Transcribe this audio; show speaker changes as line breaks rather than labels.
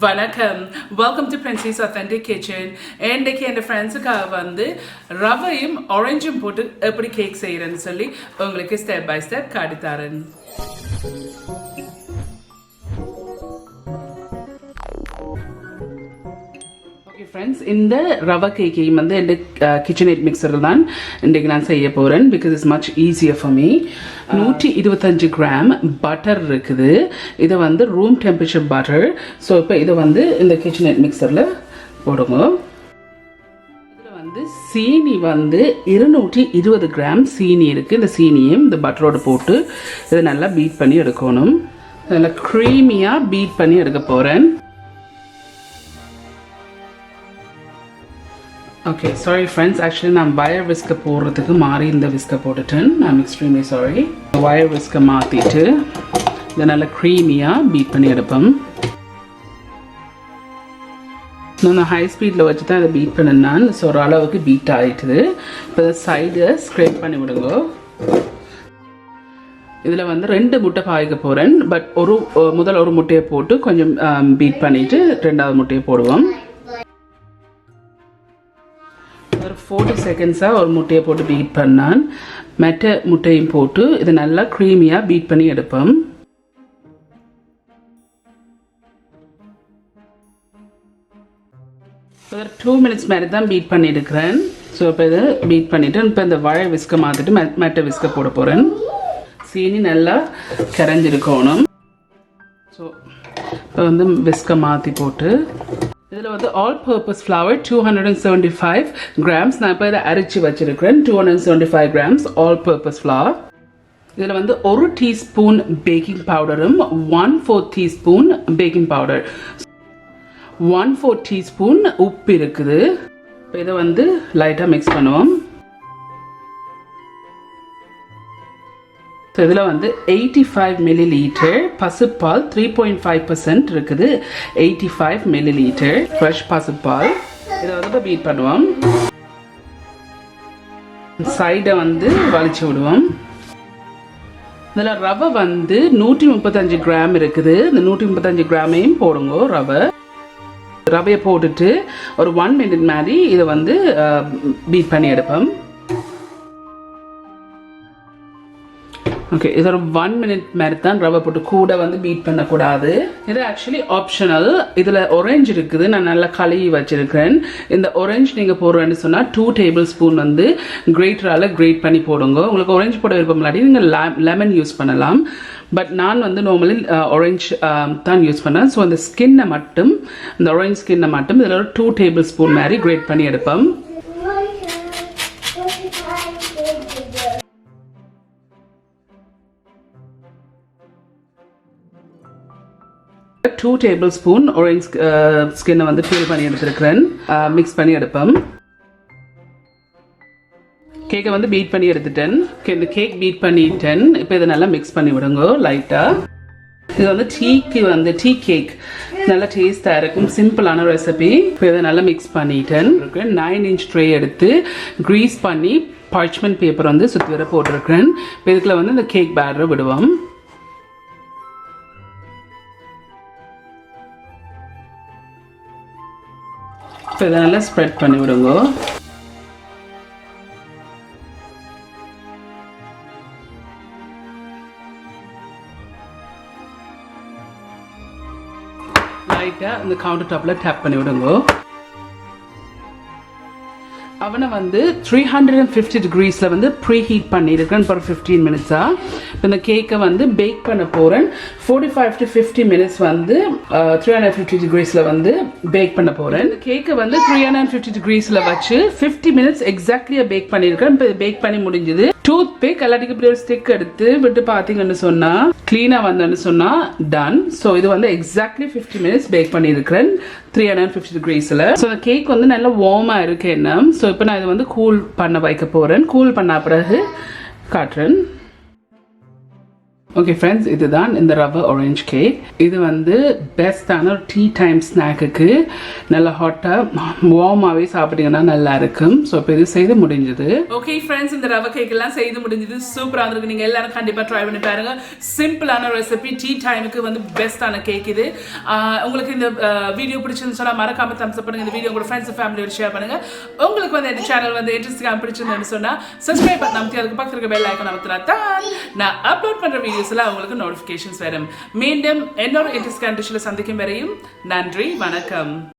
வணக்கம். Welcome to Princy's Authentic Kitchen. இன்றைக்கு என் ஃப்ரெண்ட்ஸுக்காக வந்து ரவையும் ஆரஞ்சும் போட்டு எப்படி கேக் செய்யறேன்னு சொல்லி உங்களுக்கு ஸ்டெப் பை ஸ்டெப் காட்டித்தரேன். ஓகே ஃப்ரெண்ட்ஸ், இந்த ரவை கேக்கையும் வந்து என் கிச்சன் எய்ட் மிக்சரில் தான் இன்றைக்கு நான் செய்ய போகிறேன். Because it's much easier for me. 125 gram butter இருக்குது. இதை வந்து ரூம் டெம்பரேச்சர் பட்டர். ஸோ இப்போ இதை வந்து இந்த கிச்சன் எய்ட் மிக்சரில் போடுங்க. இதில் வந்து சீனி வந்து 220 கிராம் சீனி இருக்குது. இந்த சீனியும் இந்த பட்டரோடு போட்டு இதை நல்லா பீட் பண்ணி எடுக்கணும். நல்லா க்ரீமியாக பீட் பண்ணி எடுக்க போகிறேன். ஓகே, சாரி ஃப்ரெண்ட்ஸ், ஆக்சுவலி நான் வயர் விஸ்கை போடுறதுக்கு மாறி இந்த விஸ்கை போட்டுட்டேன். I'm extremely sorry. வயர் விஸ்கை மாற்றிட்டு இதை நல்லா க்ரீமியாக பீட் பண்ணி எடுப்பேன். நான் ஹை ஸ்பீடில் வச்சு தான் இதை பீட் பண்ணேன். ஸோ ஒரு அளவுக்கு பீட் ஆகிட்டுது. இப்போ இதை சைடை ஸ்க்ரேப் பண்ணி விடுங்க. இதில் வந்து 2 முட்டை பாய்க்க போகிறேன். பட் முதல் ஒரு முட்டையை போட்டு கொஞ்சம் பீட் பண்ணிவிட்டு 2வது முட்டையை போடுவோம். ஒரு 40 செகண்ட்ஸாக ஒரு முட்டையை போட்டு பீட் பண்ணான். மற்ற முட்டையும் போட்டு இதை நல்லா க்ரீமியாக பீட் பண்ணி எடுப்போம். ஒரு 2 மினிட்ஸ் மாதிரி தான் பீட் பண்ணி எடுக்கிறேன். ஸோ இப்போ இதை பீட் பண்ணிவிட்டு இப்போ இந்த வாழை விஸ்கை மாற்றிட்டு மற்ற விஸ்கை போட போகிறேன். சீனி நல்லா கரைஞ்சிருக்கணும். ஸோ இப்போ வந்து விஸ்கை மாற்றி போட்டு இதில் வந்து ஆல் பர்பஸ் ஃப்ளவர் 275 கிராம்ஸ் நான் இப்போ இதை அரைச்சி வச்சுருக்கிறேன். 275 கிராம்ஸ் ஆல் பர்பஸ் ஃப்ளவர். இதில் வந்து 1 டீஸ்பூன் பேக்கிங் பவுடரும் 1/4 டீஸ்பூன் பேக்கிங் பவுடர், 1/4 டீஸ்பூன் உப்பு இருக்குது. இப்போ இதை வந்து லைட்டாக மிக்ஸ் பண்ணுவோம். ஸோ இதில் வந்து 85 மில்லிலீட்டர் பசுப்பால் 3.5% இருக்குது. 85 மில்லிலீட்டர் ஃப்ரெஷ் பசுப்பால். இதை வந்து பீட் பண்ணுவோம். சைடை வந்து வலிச்சு விடுவோம். இதில் ரவை வந்து 135 கிராம் இருக்குது. இந்த 135 கிராமையும் போடுங்க. ரவையை போட்டுட்டு ஒரு 1 மினிட் மாதிரி இதை வந்து பீட் பண்ணி எடுப்போம். ஓகே, இது ஒரு 1 மினிட் மாதிரி தான் ரவை போட்டு கூட வந்து பீட் பண்ணக்கூடாது. இது ஆக்சுவலி ஆப்ஷனல். இதில் ஆரஞ்சு இருக்குது, நான் நல்லா கழுவி வச்சிருக்கிறேன். இந்த ஆரஞ்சு நீங்கள் போடுறேன்னு சொன்னால் 2 டேபிள் ஸ்பூன் வந்து கிரேட்டரால் கிரேட் பண்ணி போடுங்க. உங்களுக்கு ஆரஞ்சு போட விருப்பம் இல்லாட்டி நீங்கள் லெமன் யூஸ் பண்ணலாம். பட் நான் வந்து நார்மலி ஆரஞ்சு தான் யூஸ் பண்ணேன். ஸோ அந்த ஸ்கின்னை மட்டும், இந்த ஆரஞ்சு ஸ்கின்னை மட்டும் இதில் ஒரு 2 டேபிள் ஸ்பூன் மாதிரி கிரேட் பண்ணி எடுப்போம். டூ டேபிள் ஸ்பூன் ஆரஞ்ச் ஸ்கின்னை வந்து ஃபில் பண்ணி எடுத்துருக்கிறேன். மிக்ஸ் பண்ணி எடுப்போம். கேக்கை வந்து பீட் பண்ணி எடுத்துட்டேன். இந்த கேக் பீட் பண்ணிட்டேன். இப்போ இதை நல்லா மிக்ஸ் பண்ணி விடுங்க லைட்டாக. இது வந்து டீ கேக் நல்லா டேஸ்டாக இருக்கும். சிம்பிளான ரெசிபி. இப்போ இதை நல்லா மிக்ஸ் பண்ணிட்டேன். 9 இன்ச் ட்ரே எடுத்து க்ரீஸ் பண்ணி பார்ச்மெண்ட் பேப்பர் வந்து சுற்றி வர போட்டிருக்கிறேன். இப்போ இதுக்குள்ள வந்து இந்த கேக் பேட்டரை விடுவோம். இப்போ இதை நல்லா ஸ்ப்ரெட் பண்ணி விடுங்க. லைட்டாக இந்த கவுண்டர் டாப்பில் டேப் பண்ணி விடுங்க. அவனை வந்து 350 டிகிரிஸில் வந்து ப்ரீஹீட் பண்ணியிருக்கேன் ஃபார் 15 மினிட்ஸாக. இப்போ இந்த கேக்கை வந்து பேக் பண்ண போகிறேன். 45 to 50 மினிட்ஸ் வந்து 350 டிகிரிஸில் வந்து பேக் பண்ண போகிறேன். இந்த கேக்கை வந்து 350 டிகிரிஸில் வச்சு 50 மினிட்ஸ் எக்ஸாக்ட்லியாக பேக் பண்ணியிருக்கேன். இப்போ பேக் பண்ணி முடிஞ்சது. டூத் பிக் எல்லாத்துக்கும் இப்படி ஒரு ஸ்டிக் எடுத்து விட்டு பார்த்தீங்கன்னு சொன்னால், க்ளீனாக வந்தேன்னு சொன்னால் டன். ஸோ இது வந்து எக்ஸாக்ட்லி 50 மினிட்ஸ் பேக் பண்ணியிருக்கிறேன் 350 டிகிரிஸில். ஸோ இந்த கேக் வந்து நல்லா வார்மாக இருக்கு என்ன. ஸோ இப்போ நான் இதை வந்து கூல் பண்ண வைக்க போகிறேன். கூல் பண்ண பிறகு காட்டுறேன். ஓகே ஃப்ரெண்ட்ஸ், இதுதான் இந்த ரவா ஆரஞ்சு கேக். இது வந்து பெஸ்டான ஒரு டீ டைம் ஸ்நாக்குக்கு நல்லா ஹாட்டாக வார்மாகவே சாப்பிட்டீங்கன்னா நல்லா இருக்கும். ஸோ இப்போ இது செய்து முடிஞ்சது. ஓகே ஃப்ரெண்ட்ஸ், இந்த ரவா கேக் எல்லாம் செய்து முடிஞ்சது. சூப்பராக இருந்திருக்கு. நீங்கள் எல்லாரும் கண்டிப்பாக ட்ரை பண்ணி பாருங்க. சிம்பிளான ரெசிபி, டீ டைமுக்கு வந்து பெஸ்டான கேக் இது. உங்களுக்கு இந்த வீடியோ பிடிச்சிருந்து சொன்னால் மறக்காம தம்ஸ் அப் பண்ணுங்க. இந்த வீடியோ உங்களோட ஃப்ரெண்ட்ஸ் ஃபேமிலியோட ஷேர் பண்ணுங்க. உங்களுக்கு வந்து இந்த சேனல் வந்து இன்ட்ரெஸ்டிங்காக பிடிச்சிருந்தேன்னு சொன்னால் சப்ஸ்கிரைப் பண்ணி நமக்கு அதுக்கு பக்கத்தில் இருக்க பெல் ஐக்கான் அமுத்தினா தான் நான் அப்லோட் பண்ணுற வீடியோஸ் எல்லாம் உங்களுக்கு நோட்டிஃபிகேஷன்ஸ் வரும். மீண்டும் இன்னொரு இன்ட்ரெஸ்டிங் டிஷ்ல சந்திக்கும் வரையும் நன்றி, வணக்கம்.